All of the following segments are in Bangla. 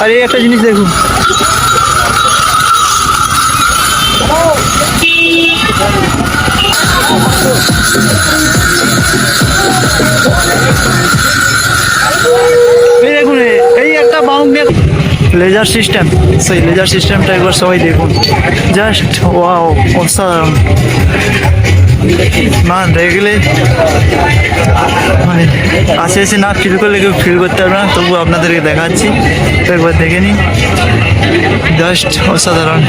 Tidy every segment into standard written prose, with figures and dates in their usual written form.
আর এই একটা জিনিস দেখুন, এই দেখুন, এই একটা বাউন্ড লেজার সিস্টেম। সেই লেজার সিস্টেমটা একবার সবাই দেখুন, জাস্ট ওয়াও, অসাধারণ। না দেখলে মানে কাছে এসে না ফিল করলে কেউ ফিল করতে পারবে না, তবু আপনাদেরকে দেখাচ্ছি, একবার দেখে নিন, জাস্ট অসাধারণ।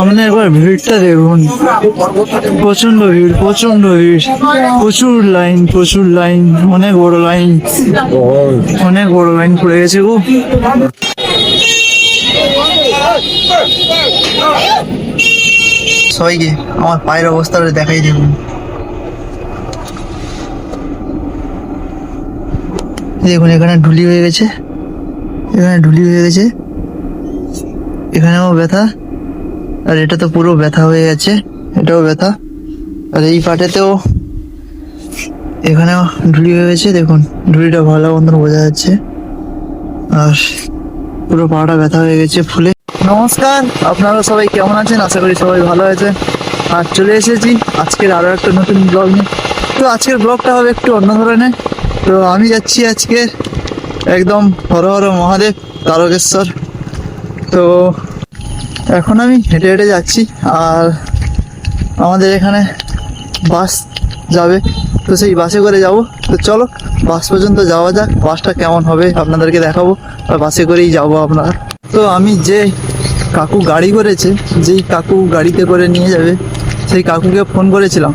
আমাদের একবার ভিড়টা দেখুন, প্রচন্ড ভিড়, প্রচন্ড ভিড়, প্রচুর লাইন, প্রচুর লাইন, অনেক বড় লাইন, অনেক বড় লাইন পড়ে গেছে গো। সবাইকে আমার পায়ের অবস্থাটা দেখাই দেখুন, দেখুন এখানে ঢুলি হয়ে গেছে, এখানে ঢুলি হয়ে গেছে, এখানেও ব্যথা, আর এটা তো পুরো ব্যথা হয়ে গেছে, এটাও ব্যথা, আর এই পাটেতেও এখানেও ঢুলি হয়ে গেছে, দেখুন ঢুলিটা ভালো মতন বোঝা যাচ্ছে, আর পুরো পাটা ব্যথা হয়ে গেছে ফুলে। নমস্কার, আপনারা সবাই কেমন আছেন? আশা করি সবাই ভালো আছেন। আর চলে এসেছি আজকের আরো একটা নতুন ব্লগ নিয়ে। তো আজকের ব্লগটা হবে একটু অন্য ধরনের। তো আমি যাচ্ছি আজকে একদম হর হর মহাদেব তারকেশ্বর। তো এখন আমি হেঁটে হেঁটে যাচ্ছি, আর আমাদের এখানে বাস যাবে, তো সেই বাসে করে যাব। তো চলো বাস পর্যন্ত যাওয়া যাক, বাসটা কেমন হবে আপনাদেরকে দেখাবো, আর বাসে করেই যাবো আপনারা। তো আমি যে কাকু গাড়ি করেছে, যেই কাকু গাড়িতে করে নিয়ে যাবে, সেই কাকুকে ফোন করেছিলাম।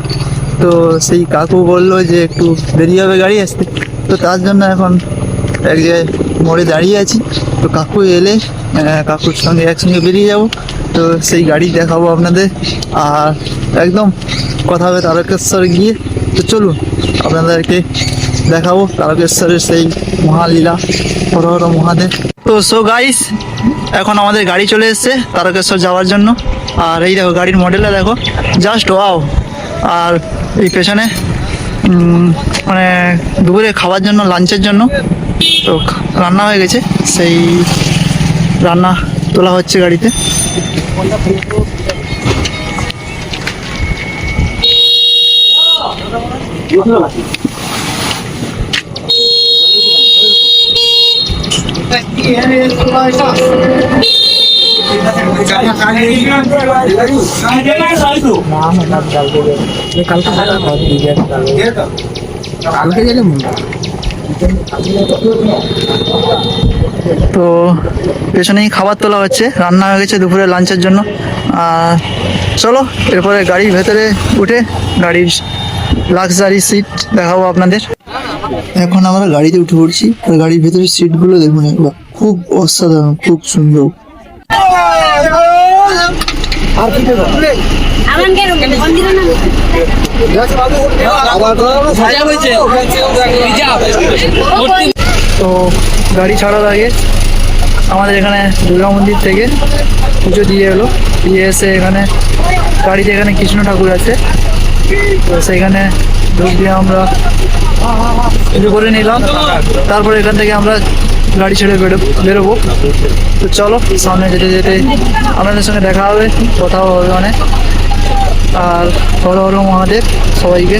তো সেই কাকু বললো যে একটু দেরি হবে গাড়ি আসতে, তো তার জন্য এখন এক জায়গায় মোড়ে দাঁড়িয়ে আছি। তো কাকু এলে কাকুর সঙ্গে একসঙ্গে বেরিয়ে যাব। তো সেই গাড়ি দেখাবো আপনাদের, আর একদম কথা হবে তারকেশ্বর গিয়ে। তো চলুন আপনাদেরকে দেখাবো তারকেশ্বরের সেই মহালীলা, হর হর মহাদেব। তো সো গাইস, এখন আমাদের গাড়ি চলে এসেছে তারকেশ্বর যাওয়ার জন্য। আর এই দেখো গাড়ির মডেলটা দেখো, জাস্ট ওয়াও। আর এই পেছনে মানে দুপুরে খাওয়ার জন্য, লাঞ্চের জন্য তো রান্না হয়ে গেছে, সেই রান্না তোলা হচ্ছে গাড়িতে। তো পেছনেই খাবার তোলা হচ্ছে, রান্না হয়ে গেছে দুপুরে লাঞ্চের জন্য। আর চলো এরপরে গাড়ির ভেতরে উঠে গাড়ির লাক্সারি সিট দেখাবো আপনাদের। এখন আমরা গাড়িতে উঠে পড়ছি, আর গাড়ির ভেতরে সিটগুলো দেখুন একবার, খুব অসাধারণ, খুব সুন্দর। তো গাড়ি ছাড়ার আগে আমাদের এখানে দুর্গা মন্দির থেকে পুজো দিয়ে এলো, দিয়ে এসে এখানে গাড়িতে এখানে কৃষ্ণ ঠাকুর আছে, তো সেইখানে ঢুক দিয়ে আমরা পুজো করে নিলাম। তারপরে এখান থেকে আমরা গাড়ি ছেড়ে বেরোবো। তো চলো সামনে যেতে যেতে আপনাদের সঙ্গে দেখা হবে, কথাও হবে অনেক। আর হর হর মহাদেব সবাইকে।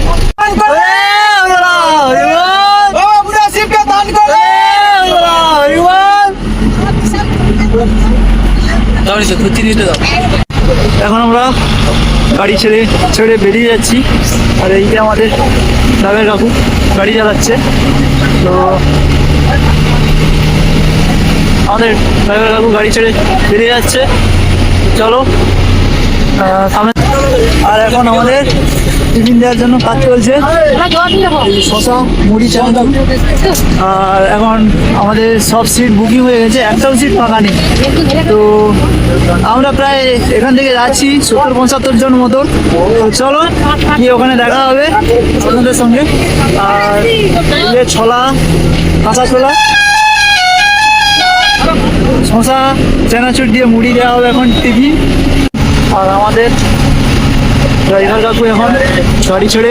এখন আমরা গাড়ি ছেড়ে বেরিয়ে যাচ্ছি, আর এই যে আমাদের ড্রাইভার কাকু গাড়ি চালাচ্ছে। তো আমাদের ড্রাইভার কাকু গাড়ি ছেড়ে বেরিয়ে যাচ্ছে, চলো সামনে। আর এখন আমাদের টিফিন দেওয়ার জন্য কাজ চলছে, শশা মুড়ি চা। আর এখন আমাদের সব সিট বুকিং হয়ে গেছে, একটাও সিট ফাঁকা নেই। তো আমরা প্রায় এখান থেকে যাচ্ছি 70-75 জন মতো। চলো গিয়ে ওখানে দেখা হবে আপনাদের সঙ্গে। আর যে ছোলা, কাঁচা ছোলা, শশা, চানাচুর দিয়ে মুড়ি দেওয়া হবে এখন টিফিন। আর আমাদের ড্রাইভার কাকু এখন গাড়ি ছেড়ে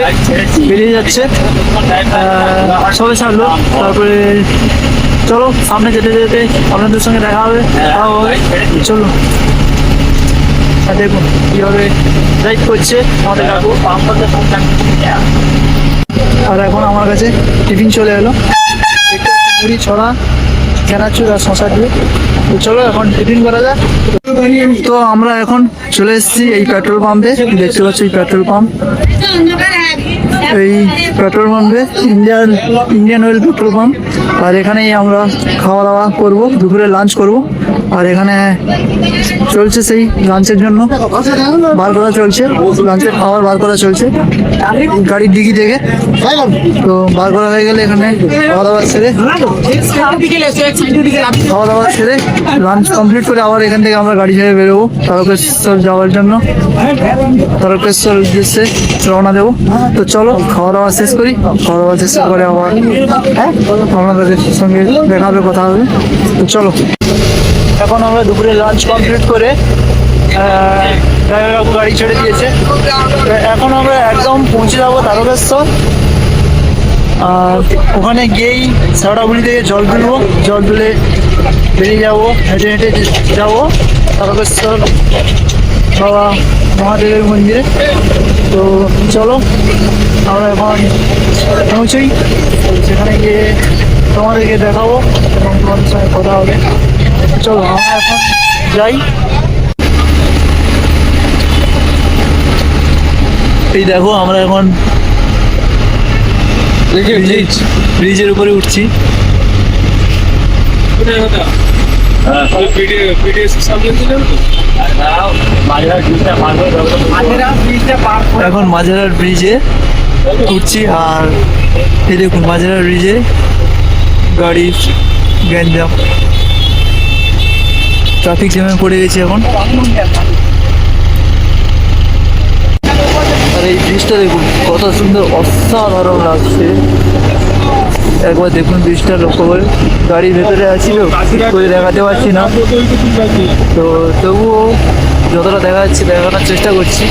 বেরিয়ে যাচ্ছে। সবে ছাড়লো, তারপরে চলো সামনে যেতে যেতে আপনাদের সঙ্গে দেখা হবে। চলো দেখুন কীভাবে ড্রাইভ করছে আমাদের কাকু। আর এখন আমার কাছে টিফিন চলে এলো, মুড়ি ছড়া চানাচুর আর শশা দিয়ে। তো চলো এখন টিফিন করা যাক। তো আমরা এখন চলে এসেছি এই পেট্রোল পাম্পে, দেখতে পাচ্ছি এই পেট্রোল পাম্প। এই পেট্রোল পাম্পে ইন্ডিয়ান অয়েল পেট্রোল পাম্প। আর এখানেই আমরা খাওয়া দাওয়া করবো, দুপুরে লাঞ্চ করব। আর এখানে চলছে সেই লাঞ্চের জন্য বার করা চলছে, লাঞ্চের খাবার বার করা চলছে গাড়ির ডিগি থেকে। তো বার করা হয়ে গেলে এখানে খাওয়া দাওয়া সেরে লাঞ্চ কমপ্লিট করে আবার এখান থেকে আমরা গাড়ি ছেড়ে বেরোবো তারকেশ্বর যাওয়ার জন্য। তারকেশ্বর উদ্দেশ্যে রওনা দেবো। তো চলো খাওয়া দাওয়া শেষ করি, খাওয়া দাওয়া শেষ করে আবার আপনাদের সঙ্গে দেখা হবে, কথা হবে। তো চলো এখন আমরা দুপুরে লাঞ্চ কমপ্লিট করে গাড়ি ছেড়ে দিয়েছে। এখন আমরা একদম পৌঁছে যাবো তারকেশ্বর। আর ওখানে গিয়েই সারাবুলি থেকে জল তুলবো, জল তুলে বেরিয়ে যাবো, হেঁটে হেঁটে যাবো তারকেশ্বর বাবা মহাদেবের মন্দিরে। তো চলো আমরা এখন পৌঁছই, সেখানে গিয়ে তোমাদেরকে দেখাবো এবং তোমাদের সঙ্গে কথা হবে। চলো আমরা এখন যাই। এই দেখো আমরা এখন ব্রিজের উপরে উঠছি। এখন মাঝেরার ব্রিজে উঠছি। আর এই দেখুন মাঝেরার ব্রিজে গাড়ির গ্যাঞ্জাম, ট্রাফিক জ্যামে পড়ে গেছি এখন। আর এই ব্রিজটা দেখুন কত সুন্দর, অসাধারণ লাগছে। একবার দেখুন ব্রিজটা লক্ষ্য করে। গাড়ির ভেতরে আছি তো করে দেখাতে পারছি না, তো তবুও যতটা দেখা যাচ্ছে দেখানোর চেষ্টা করছি।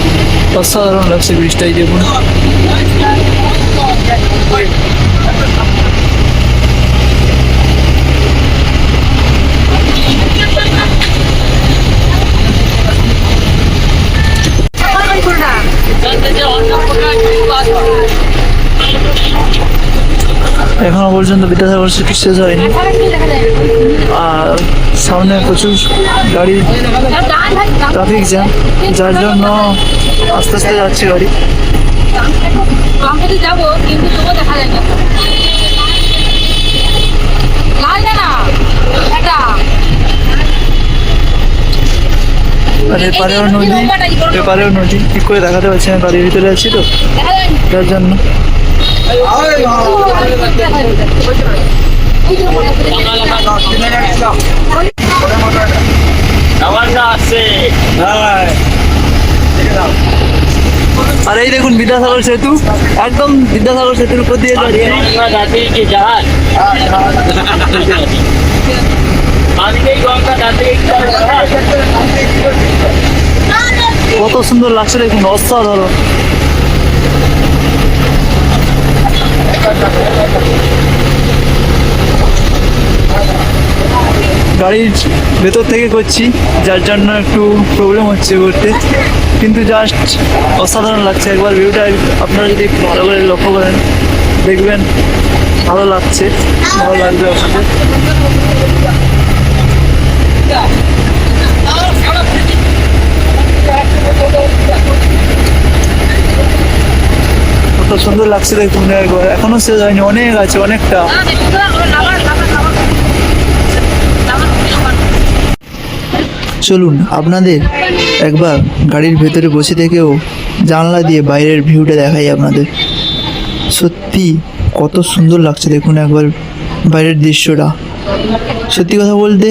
অসাধারণ লাগছে ব্রিজটাই দেখুন। এখনো পর্যন্ত বিদ্যাসাগর সিটি শেষ হয়নি, আর সামনে প্রচুর গাড়ি, ট্রাফিক জ্যাম, যার জন্য আস্তে আস্তে যাচ্ছে গাড়ি। আর এপারেও নদী ঠিক করে দেখাতে পারছি না, গাড়ির ভিতরে আছি তো যার জন্য। আর এই দেখুন বিদ্যাসাগর সেতু, একদম বিদ্যাসাগর সেতুর উপর দিয়ে দাঁড়িয়ে। কত সুন্দর লাগছে দেখুন, অসাধারণ। গাড়ির ভেতর থেকে করছি যার জন্য একটু প্রবলেম হচ্ছে করতে, কিন্তু জাস্ট অসাধারণ লাগছে। একবার ভিউটা আপনারা যদি একটু ভালো করে লক্ষ্য করেন দেখবেন ভালো লাগছে, ভালো লাগবে আপনাদের। কত সুন্দর লাগছে দেখুন, একবার এখনো শেষ হয়নি, অনেক আছে, অনেকটা। চলুন আপনাদের একবার গাড়ির ভেতরে বসে থেকেও জানলা দিয়ে বাইরের ভিউটা দেখাই আপনাদের। সত্যি কত সুন্দর লাগছে দেখুন একবার বাইরের দৃশ্যটা। সত্যি কথা বলতে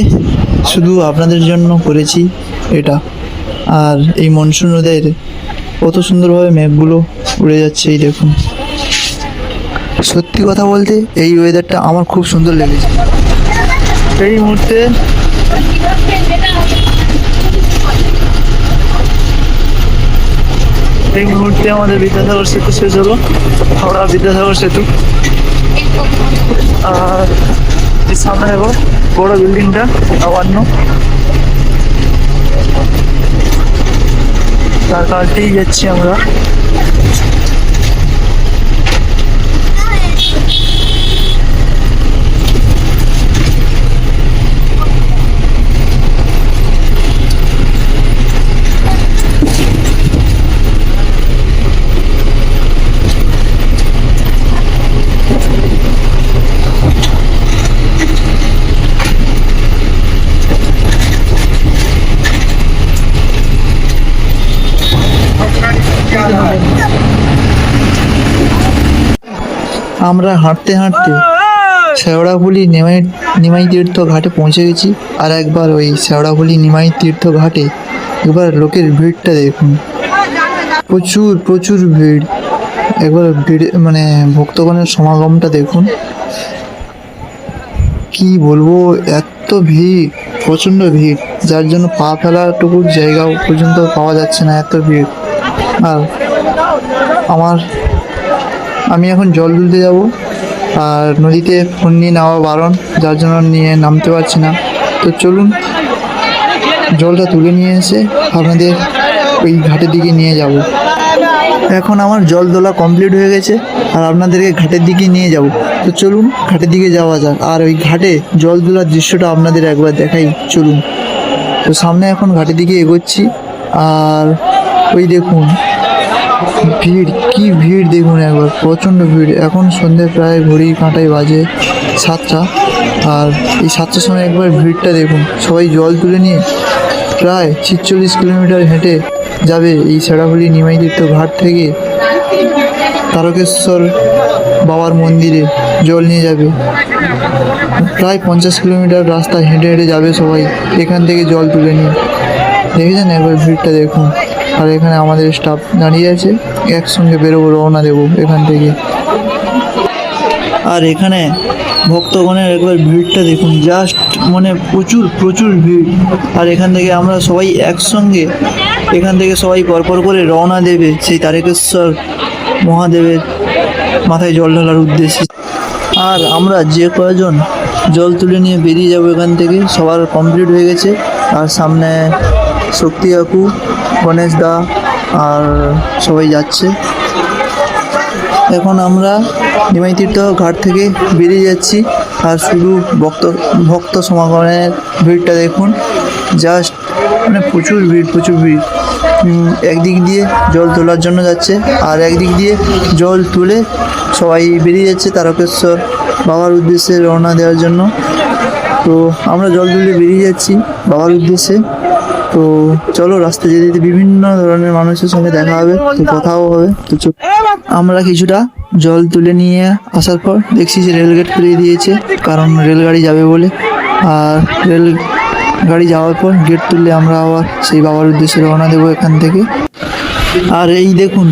শুধু আপনাদের জন্য করেছি এটা। আর এই মনসুন রোদের কত সুন্দরভাবে মেঘগুলো উড়ে যাচ্ছে, এই দেখুন। সত্যি কথা বলতে এই ওয়েদারটা আমার খুব সুন্দর লেগেছে। এই মুহূর্তে এই মুহূর্তে আমাদের বিদ্যাসাগর সেতু শেষ হলো, হাওড়া বিদ্যাসাগর সেতু। আর এর সামনে দেখো বড় বিল্ডিংটা নবান্ন, তার কাছেই যাচ্ছি আমরা। আমরা হাঁটতে হাঁটতে শেওড়াফুলি নিমাই তীর্থ ঘাটে পৌঁছে গেছি। আর একবার ওই শেওড়াফুলি নিমাই তীর্থ ঘাটে একবার লোকের ভিড়টা দেখুন, প্রচুর প্রচুর ভিড়। একবার ভিড় মানে ভক্তগণের সমাগমটা দেখুন, কি বলবো, এত ভিড়, প্রচণ্ড ভিড়, যার জন্য পা ফেলাটুকু জায়গাও পর্যন্ত পাওয়া যাচ্ছে না, এত ভিড়। আর আমি এখন জল তুলতে যাব, আর নদীতে ফোন নিয়ে নেওয়া বারণ, যার জন্য নিয়ে নামতে পারছি না। তো চলুন জলটা তুলে নিয়ে এসে আপনাদের ওই ঘাটের দিকে নিয়ে যাব। এখন আমার জল তোলা কমপ্লিট হয়ে গেছে, আর আপনাদেরকে ঘাটের দিকে নিয়ে যাব। তো চলুন ঘাটের দিকে যাওয়া যাক, আর ওই ঘাটে জল তোলার দৃশ্যটা আপনাদের একবার দেখাই, চলুন। তো সামনে এখন ঘাটের দিকে এগোচ্ছি, আর ওই দেখুন ভিড়, কি ভিড় দেখুন একবার, প্রচণ্ড ভিড়। এখন সন্ধ্যে প্রায় ঘড়ি কাঁটায় বাজে 7টা, আর এই 7টার সময় একবার ভিড়টা দেখুন। সবাই জল তুলে নিয়ে প্রায় 46 কিলোমিটার হেঁটে যাবে এই শেওড়াফুলি নিমাই তীর্থ ঘাট থেকে তারকেশ্বর বাবার মন্দিরে জল নিয়ে যাবে। প্রায় 50 কিলোমিটার রাস্তা হেঁটে হেঁটে যাবে সবাই এখান থেকে জল তুলে নিয়ে। দেখেছেন একবার ভিড়টা দেখুন। আর এখানে আমাদের স্টাফ দাঁড়িয়ে আছে, একসঙ্গে বেরোবো, রওনা দেবো এখান থেকে। আর এখানে ভক্তগণের একবার ভিড়টা দেখুন, জাস্ট মানে প্রচুর প্রচুর ভিড়। আর এখান থেকে আমরা সবাই একসঙ্গে এখান থেকে সবাই পরপর করে রওনা দেবে সেই তারকেশ্বর মহাদেবের মাথায় জল ঢালার উদ্দেশ্যে। আর আমরা যে কয়জন জল তুলে নিয়ে বেরিয়ে যাবো এখান থেকে, সবার কমপ্লিট হয়ে গেছে। আর সামনে শক্তি কাকু, গণেশ দা আর সবাই যাচ্ছে। এখন আমরা নিমাই তীর্থ ঘাট থেকে বেরিয়ে যাচ্ছি, আর শুধু ভক্ত সমাগমের ভিড়টা দেখুন, জাস্ট মানে প্রচুর ভিড়, প্রচুর ভিড়। একদিক দিয়ে জল তোলার জন্য যাচ্ছে, আর একদিক দিয়ে জল তুলে সবাই বেরিয়ে যাচ্ছে তারকেশ্বর বাবার উদ্দেশ্যে রওনা দেওয়ার জন্য। তো আমরা জল তুলে বেরিয়ে যাচ্ছি বাবার উদ্দেশ্যে। তো চলো, রাস্তায় যেতে যেতে বিভিন্ন ধরনের মানুষের সঙ্গে দেখা হবে, তো কথাও হবে। তো আমরা কিছুটা জল তুলে নিয়ে আসার পর দেখছি যে রেলগেট খুলে দিয়েছে, কারণ রেলগাড়ি যাবে বলে। আর রেলগাড়ি যাওয়ার পর গেট তুললে আমরা আবার সেই বাবার উদ্দেশ্যে রওনা দেবো এখান থেকে। আর এই দেখুন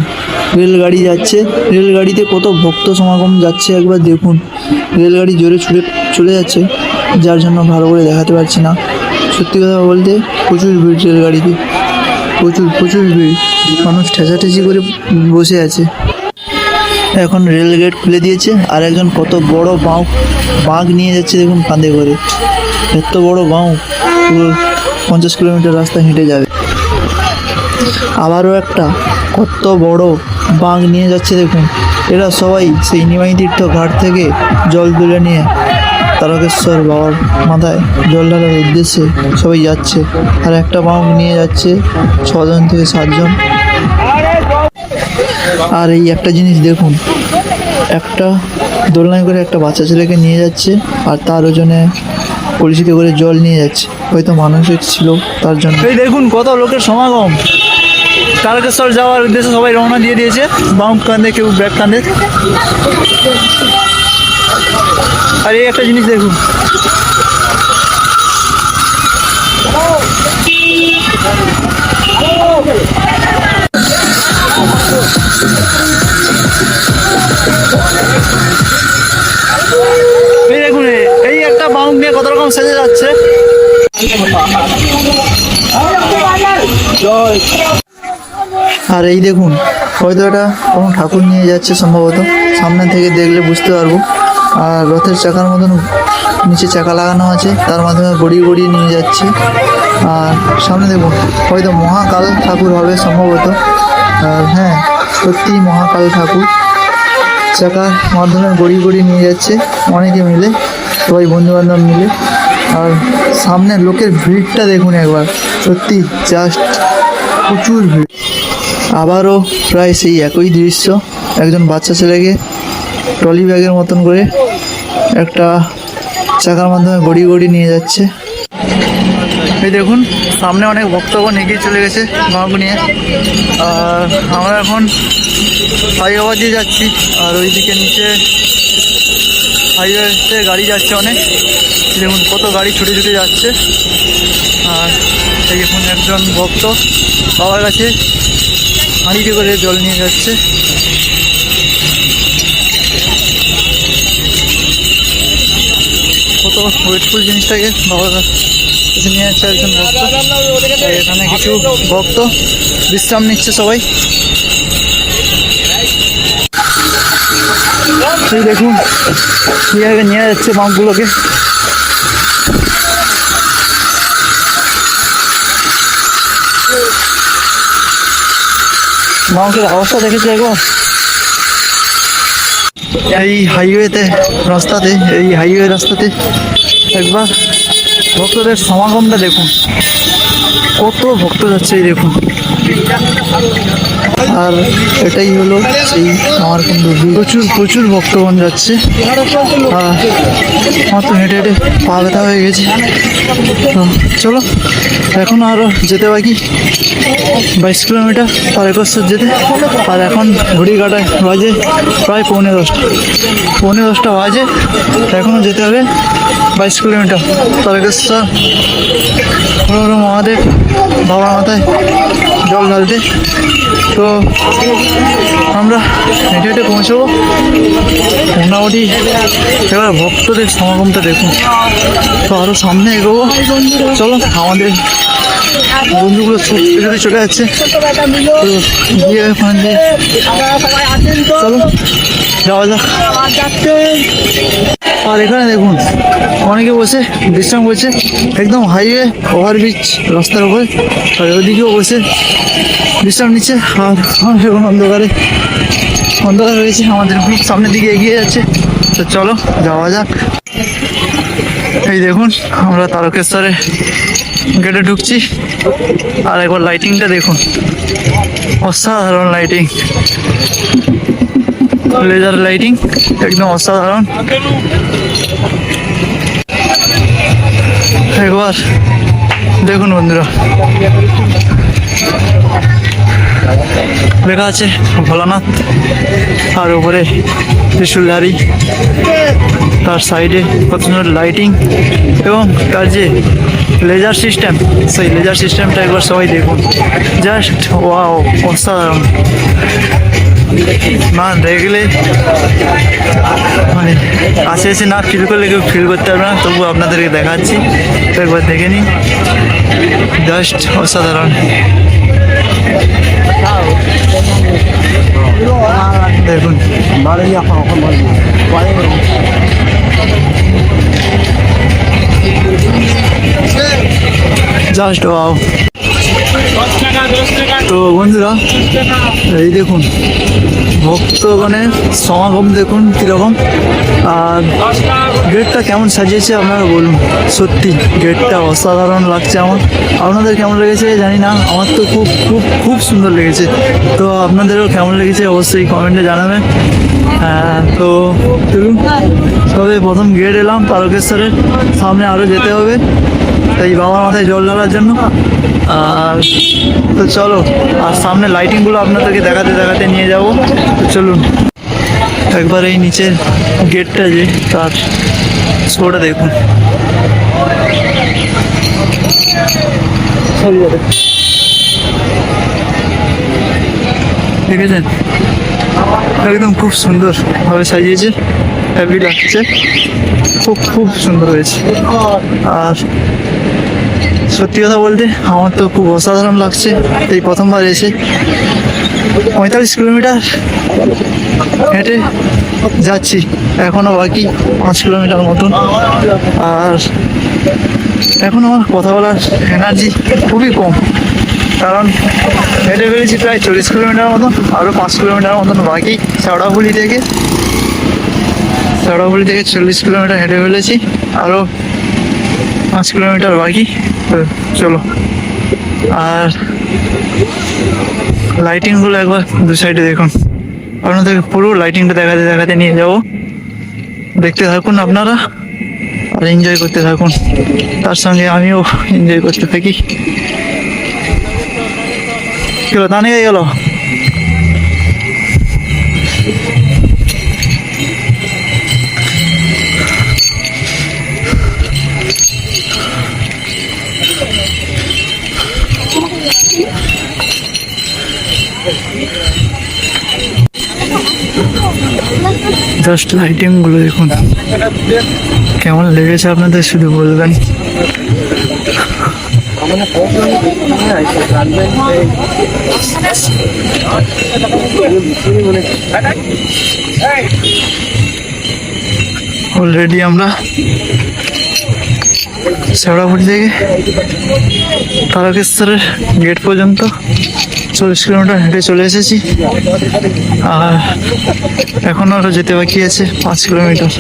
রেলগাড়ি যাচ্ছে, রেলগাড়িতে কত ভক্ত সমাগম যাচ্ছে একবার দেখুন। রেলগাড়ি জোরে ছুটে চলে যাচ্ছে, যার জন্য ভালো করে দেখাতে পারছি না। সত্যি কথা বলতে প্রচুর ভিড় রেলগাড়িতে, প্রচুর প্রচুর ভিড়, মানুষ ঠেসাঠেসি করে বসে আছে। এখন রেল গেট খুলে দিয়েছে, আর একজন কত বড় বাঁক নিয়ে যাচ্ছে দেখুন কাঁধে করে। এত বড় বাঁক, পুরো 50 কিলোমিটার রাস্তা হেঁটে যাবে। আবারও একটা কত বড় বাঁক নিয়ে যাচ্ছে দেখুন। এরা সবাই সেই নিমাই তীর্থ ঘাট থেকে জল তুলে নিয়ে তারকেশ্বর বাবার মাথায় জল ঢালার উদ্দেশ্যে সবাই যাচ্ছে। আর একটা বাঁক নিয়ে যাচ্ছে 6 জন থেকে 7 জন। আর এই একটা জিনিস দেখুন, একটা দোলনায় করে একটা বাচ্চা ছেলেকে নিয়ে যাচ্ছে, আর তার ওজনে কলসিতে করে জল নিয়ে যাচ্ছে, হয়তো মানুষের ছিল তার জন্য। এই দেখুন কত লোকের সমাগম, তারকেশ্বর যাওয়ার উদ্দেশ্যে সবাই রওনা দিয়ে দিয়েছে, বাম কাঁধে কেউ ব্যাগ কাঁধে। আর এই একটা জিনিস দেখুন, এই দেখুন এই একটা বাউন্ড নিয়ে কত রকম সেজে যাচ্ছে। জয় আর এই দেখুন, হয়তো এটা কোনো ঠাকুর নিয়ে যাচ্ছে সম্ভবত, সামনে থেকে দেখলে বুঝতে পারবো। আর রথের চাকার মতন নিচে চাকা লাগানো আছে, তার মাধ্যমে গড়িয়ে গড়িয়ে নিয়ে যাচ্ছে। আর সামনে দেখুন, হয়তো মহাকাল ঠাকুর হবে সম্ভবত। আর হ্যাঁ, সত্যি মহাকাল ঠাকুর চাকার মাধ্যমে গড়িয়ে গড়িয়ে নিয়ে যাচ্ছে অনেকে মিলে, সবাই বন্ধুবান্ধব মিলে। আর সামনে লোকের ভিড়টা দেখুন একবার, সত্যি জাস্ট প্রচুর ভিড়। আবারও প্রায় সেই একই দৃশ্য, একজন বাচ্চা ছেলেকে ট্রলি ব্যাগের মতন করে একটা চাকার মাধ্যমে গড়িয়ে গড়িয়ে নিয়ে যাচ্ছে। এই দেখুন, সামনে অনেক ভক্তগণ এগিয়ে চলে গেছে মাকে নিয়ে। আর আমরা এখন হাইওয়ে দিয়ে যাচ্ছি, আর ওইদিকে নিচে হাইওয়েতে গাড়ি যাচ্ছে অনেক। দেখুন কত গাড়ি ছুটে ছুটে যাচ্ছে। আর এই দেখুন একজন ভক্ত বাবার কাছে হাঁড়িতে করে জল নিয়ে যাচ্ছে। কত ওয়েটফুল জিনিসটাকে বাবার কাছে নিয়ে যাচ্ছে একজন ভক্ত। এখানে কিছু ভক্ত বিশ্রাম নিচ্ছে সবাই। এই দেখুন কীভাবে নিয়ে যাচ্ছে বাঁকগুলোকে। বাঁকের অবস্থা দেখেছি একবার। এই হাইওয়েতে রাস্তাতে, এই হাইওয়ে রাস্তাতে একবার ভক্তদের সমাগমটা দেখুন, কত ভক্ত যাচ্ছে এই দেখুন। আর এটাই হলো সেই সামারকুণ্ড ব্রিজ। প্রচুর প্রচুর ভক্তগণ যাচ্ছে। আর আমার তো হেঁটে হেঁটে পা ব্যথা হয়ে গেছে। তো চলো, এখন আরও যেতে বাকি 22 কিলোমিটার পার একর যেতে। আর এখন ঘড়ি কাটায় বাজে প্রায় পৌনে 10টা বাজে। এখনও যেতে হবে 22 কিলোমিটার তারকেশ্বর হর মহাদেব বাবার মাথায় জল ঢালতে। তো আমরা হেঁটে হেঁটে পৌঁছবো মোটামুটি। এবার ভক্তদের সমাগমটা দেখুন। তো আরও সামনে এগোবো। চলো, আমাদের বন্ধুগুলো ছুটে চলে যাচ্ছে। তো গিয়ে ওখানে চলো যাওয়া যাক। আর এখানে দেখুন অনেকে বসে বিশ্রাম করছে, একদম হাইওয়ে ওভারব্রিজ রাস্তার উপরে। আর ওদিকেও বসে বিশ্রাম নিচ্ছে। আর এখন অন্ধকার হয়েছে, আমাদের গ্রুপ সামনের দিকে এগিয়ে যাচ্ছে। তো চলো যাওয়া যাক। এই দেখুন আমরা তারকেশ্বরে গেটে ঢুকছি। আর একবার লাইটিংটা দেখুন, অসাধারণ লাইটিং, লেজার লাইটিং, একদম অসাধারণ। একবার দেখুন বন্ধুরা, লেখা আছে ভোলানাথ, আর উপরে ত্রিশূলধারী, তার সাইডে কত সুন্দর লাইটিং এবং তার যে লেজার সিস্টেম, সেই লেজার সিস্টেমটা একবার সবাই দেখুন, জাস্ট ওয়াও, অসাধারণ। না দেখলে মানে কাছে এসে না ফিল করলে কেউ ফিল করতে পারবে না। তবু আপনাদেরকে দেখাচ্ছি, তো একবার দেখে নিন, জাস্ট অসাধারণ। দেখুন জাস্ট ওয়াও। তো বন্ধুরা এই দেখুন ভক্তগণের সমাগম দেখুন কীরকম। আর গেটটা কেমন সাজিয়েছে আপনারা বলুন, সত্যি গেটটা অসাধারণ লাগছে আমার। আপনাদের কেমন লেগেছে জানি না, আমার তো খুব খুব খুব সুন্দর লেগেছে। তো আপনাদেরও কেমন লেগেছে অবশ্যই কমেন্টে জানাবেন। হ্যাঁ, তো চলুন, তবে প্রথম গেট এলাম তারকেশ্বরের, সামনে আরও যেতে হবে এই বাবার মাথায় জল ঢালার জন্য। আর তো চলো, আর সামনে লাইটিংগুলো আপনাদেরকে দেখাতে নিয়ে যাব। তো চলুন একবার এই নিচের গেটটা যে তার শোটা দেখুন। দেখেছেন একদম খুব সুন্দর ভাবে সাজিয়েছে, হ্যাপি লাগছে, খুব খুব সুন্দর হয়েছে। আর সত্যি কথা বলতে আমার তো খুব অসাধারণ লাগছে এই প্রথমবার এসে। 45 কিলোমিটার হেঁটে যাচ্ছি, এখনো বাকি 5 কিলোমিটার মতন। আর এখন আমার কথা বলার এনার্জি খুবই কম, কারণ হেঁটে ফেলেছি প্রায় 40 কিলোমিটার মতন, আরও 5 কিলোমিটার মতন বাকি। শেওড়াফুলি থেকে 40 কিলোমিটার হেঁটে ফেলেছি, আরও 5 কিলোমিটার বাকি। তো চলো, আর লাইটিংগুলো একবার দু সাইডে দেখুন, আপনাদের পুরো লাইটিংটা দেখাতে দেখাতে নিয়ে যাবো। দেখতে থাকুন আপনারা আর এনজয় করতে থাকুন, তার সঙ্গে আমিও এনজয় করতে থাকি। চলো, তা নিয়ে গেল। জাস্ট লাইটিং গুলো দেখুন, কেমন লেগেছে আপনাদের শুধু বলবেন। অলরেডি আমরা শেওড়াফুলি থেকে তারকেশ্বরের গেট পর্যন্ত 40 কিলোমিটার হেঁটে চলে এসেছি, আর এখন আরও যেতে বাকি আছে 5 কিলোমিটার।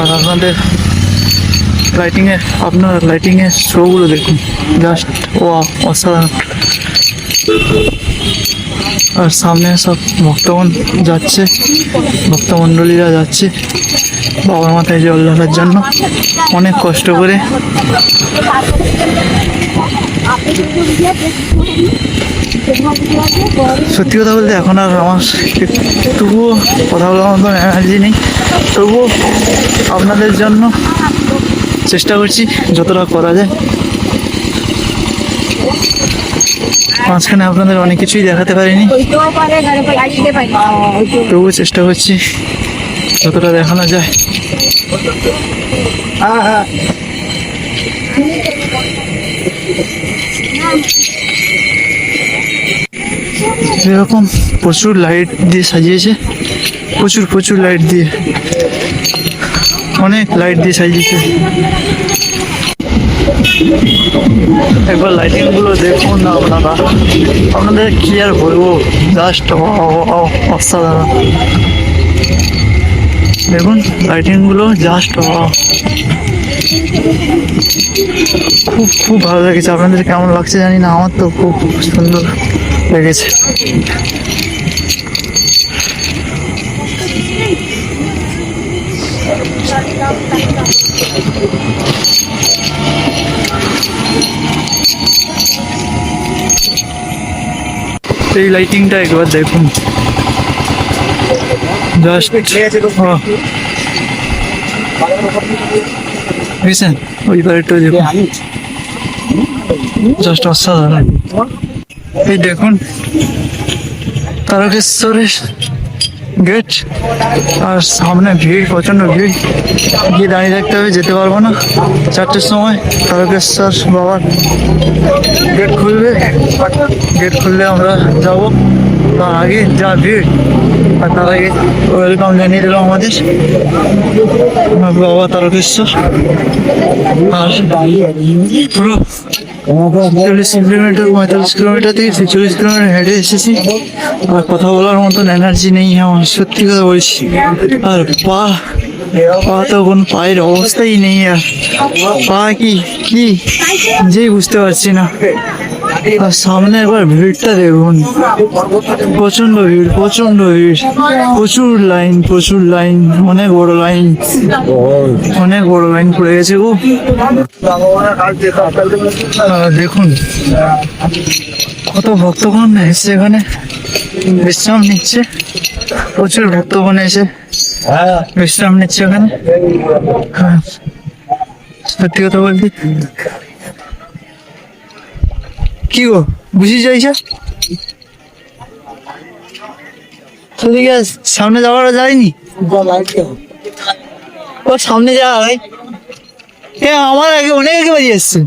আর আপনারা লাইটিংয়ের শোগুলো দেখুন, জাস্ট অসাধারণ। আর সামনে সব ভক্তমণ্ডলীরা যাচ্ছে বাবার মাথায় জল ঢালার জন্য, অনেক কষ্ট করে। সত্যি কথা বলতে এখন আর আমার তবুও কথা বলার মতন এনার্জি নেই, তবুও আপনাদের জন্য চেষ্টা করছি যতটা করা যায়। মাঝখানে আপনাদের অনেক কিছুই দেখাতে পারিনি, তবুও চেষ্টা করছি যতটা দেখানো যায়। এরকম প্রচুর লাইট দিয়ে সাজিয়েছে, প্রচুর লাইট দিয়ে, অনেক লাইট দিয়ে সাজিয়েছে। একবার লাইটিং গুলো দেখুন না আপনাদের কি আর বলবো, জাস্ট অসাধারণ। দেখুন লাইটিং গুলো জাস্ট খুব ভালো লেগেছে। আপনাদের কেমন লাগছে জানি না, আমার তো খুব সুন্দর লেগেছে। এই লাইটিংটা একবার দেখুন, জাস্ট বুঝছেন, ওই বাড়িটাও দেখুন, জাস্ট অসাধারণ। এই দেখুন তারকেশ্বরের গেট, আর সামনে ভিড়, প্রচন্ড ভিড়, গিয়ে দাঁড়িয়ে থাকতে হবে, যেতে পারবো না। 4টের সময় তারকেশ্বর বাবার গেট খুলবে, গেট খুললে আমরা যাব। তার আগে যা ভিড়, আর তার আগে ওয়েলকাম জানিয়ে দিল আমাদের বাবা তারকেশ্বর। আর পুরো 40 কিলোমিটার, 45 কিলোমিটার থেকে 46 কিলোমিটার হেঁটে এসেছি, আর কথা বলার মতন এনার্জি নেই আমার, সত্যি কথা বলছি। আর পা তো কোনো পায়ের অবস্থাই নেই, আর পা কি যে বুঝতে পারছি না। আর সামনে একবার ভিড়টা দেখুন, প্রচন্ড ভিড়, প্রচুর লাইন, অনেক বড় লাইন পড়ে গেছে গো। দেখুন কত ভক্তগণ এসছে এখানে, বিশ্রাম নিচ্ছে, প্রচুর ভক্তগণ এসে বিশ্রাম নিচ্ছে এখানে। সত্যি কথা বলছি, কি গো বুঝি যাইছে, সেদিকে সামনে যাওয়াটা যায়নি, ও সামনে যাওয়া হয়। আমার আগে অনেক আগে বাড়ি এসছে,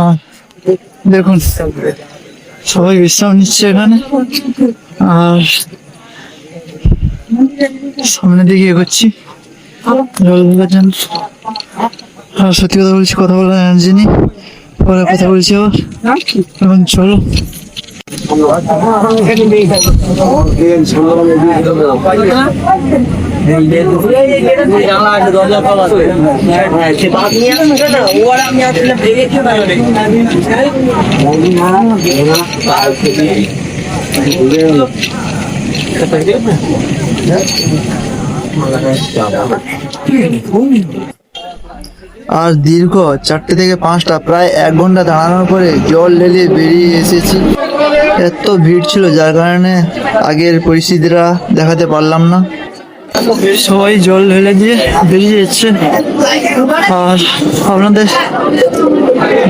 আর দেখুন সবাই বিশ্রাম নিচ্ছে এখানে, আর সামনের দিকে এগোচ্ছি জল ভরার জন্য। আর সত্যি কথা বলছি, কথা বলার এনার্জি নেই, পরে কথা বলছি আবার। এখন চলো। আর দীর্ঘ 4টে থেকে 5টা প্রায় 1 ঘন্টা দাঁড়ানোর পরে জল ঢেলে বেরিয়ে এসেছি। এত ভিড় ছিল যার কারণে আগের পরিস্থিতিটা দেখাতে পারলাম না। সবাই জল ঢেলে দিয়ে বেরিয়ে যাচ্ছে, আর আপনাদের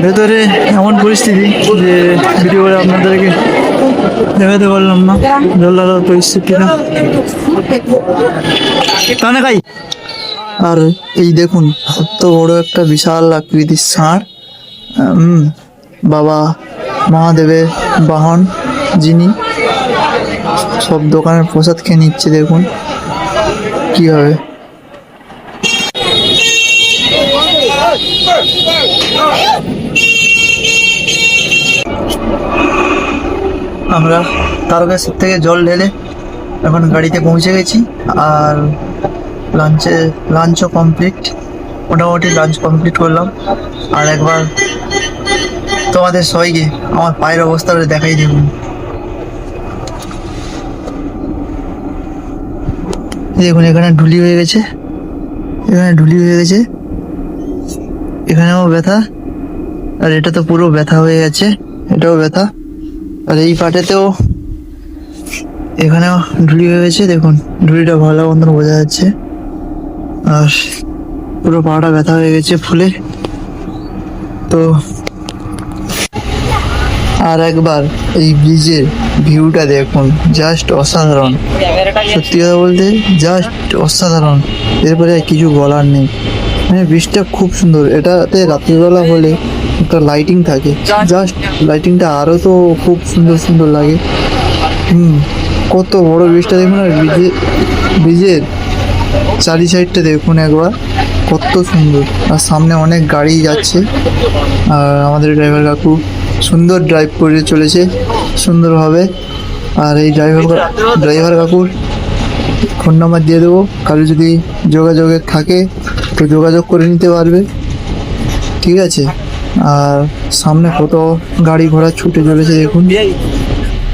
ভেতরে এমন পরিস্থিতি যে ভিডিও করে আপনাদেরকে দেখাতে পারলাম না জল ঢালার পরিস্থিতিটা। কানে খাই। আর এই দেখুন এত বড় একটা বিশাল আকৃতির ষাঁড়, বাবা মহাদেবের বাহন, যিনি সব দোকানের প্রসাদ খেয়ে নিচ্ছে। দেখুন কি হবে। আমরা তারকেশ্বর থেকে জল ঢেলে এখন গাড়িতে পৌঁছে গেছি, আর লাঞ্চও কমপ্লিট, মোটামুটি লাঞ্চ কমপ্লিট করলাম। আর একবার তোমাদের সবাইকে আমার পায়ের অবস্থাটা দেখাই। দেখুন দেখুন এখানে ঢুলি হয়ে গেছে, এখানেও ব্যথা, আর এটা তো পুরো ব্যথা হয়ে গেছে, এটাও ব্যথা। আর এই পাটেতেও এখানেও ঢুলি হয়ে গেছে। দেখুন ঢুলিটা ভালো মতন বোঝা যাচ্ছে, আর পুরো পাটা ব্যথা হয়ে গেছে ফুলে। তো আর একবার এই ব্রিজের ভিউটা দেখুন, জাস্ট অসাধারণ। সত্যি কথা বলতে জাস্ট অসাধারণ, এরপরে আর কিছু বলার নেই। মানে ব্রিজটা খুব সুন্দর, এটাতে রাত্রিবেলা হলে একটা লাইটিং থাকে, জাস্ট লাইটিংটা আরও তো খুব সুন্দর লাগে। কত বড় ব্রিজটা দেখুন, আর ব্রিজের চারি সাইডটা দেখুন একবার, কত সুন্দর। আর সামনে অনেক গাড়ি যাচ্ছে, আর আমাদের ড্রাইভার কাকু সুন্দর ড্রাইভ করে চলেছে সুন্দরভাবে। আর এই ড্রাইভার কাকুর ফোন নাম্বার দিয়ে দেবো, কারো যদি যোগাযোগে থাকে তো যোগাযোগ করে নিতে পারবে, ঠিক আছে। আর সামনে কত গাড়ি ঘোড়া ছুটে চলেছে দেখুন,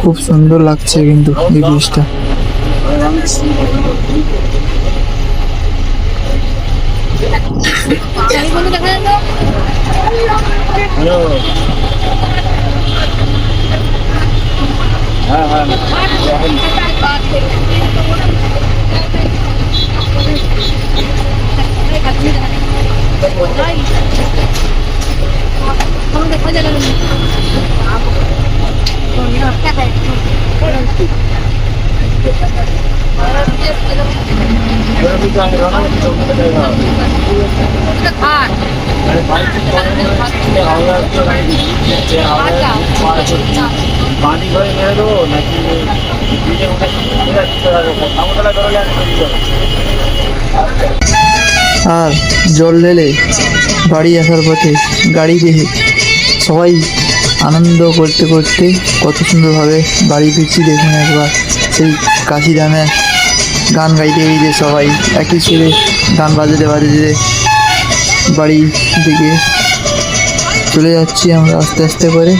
খুব সুন্দর লাগছে কিন্তু এই ব্রিজটা। আর জল ঢেলে বাড়ি আসার পথে গাড়ি দেখে সবাই আনন্দ করতে করতে কত সুন্দরভাবে বাড়ি ফিরছি। দেখুন একবার সেই কাশি ধামে গান গাইতে গাইতে সবাই একই সুরে গান বাজাতে বাজাতে বাড়ি দিকে চলে যাচ্ছি আমরা আস্তে আস্তে করে।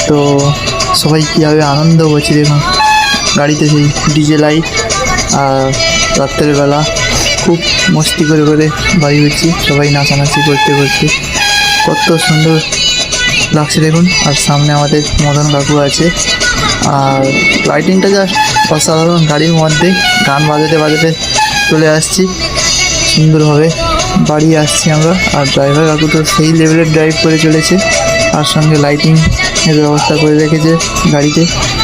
তো সবাই কীভাবে আনন্দ করছে দেখুন, গাড়িতে সেই ডিজে লাইট, আর রাত্রের বেলা খুব মস্তি করে করে বাড়ি হচ্ছি, সবাই নাচানাচি করতে করতে কত সুন্দর লাগছে দেখুন। আর সামনে আমাদের মদন কাকু আছে, আর লাইটিংটা জাস্ট অসাধারণ। গাড়ির মধ্যে গান বাজাতে বাজাতে চলে আসছি, সুন্দরভাবে বাড়ি আসছি আমরা। আর ড্রাইভার কাকু তো সেই লেভেলের ড্রাইভ করে চলেছে, আর সঙ্গে লাইটিং এর ব্যবস্থা করে রেখেছে গাড়িতে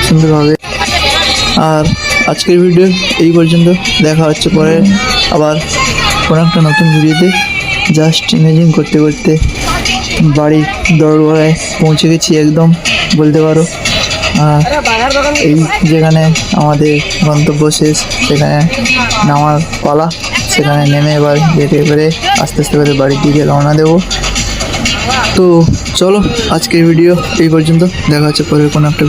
সুন্দরভাবে। আর আজকের ভিডিও এই পর্যন্ত। দেখা হচ্ছে পরে আবার কোনো একটা নতুন ভিডিওতে। জাস্ট ইমেজিং করতে করতে বাড়ির দরবারে পৌঁছে গেছি একদম বলতে পারো। আর এই যেখানে আমাদের গন্তব্য শেষ, সেখানে নামার পালা। সেখানে নেমে এবার যেতে করে আস্তে আস্তে করে বাড়ির দিকে রওনা দেবো। তো চলো, আজকের ভিডিও এই পর্যন্ত। দেখা হচ্ছে পরে কোনো একটা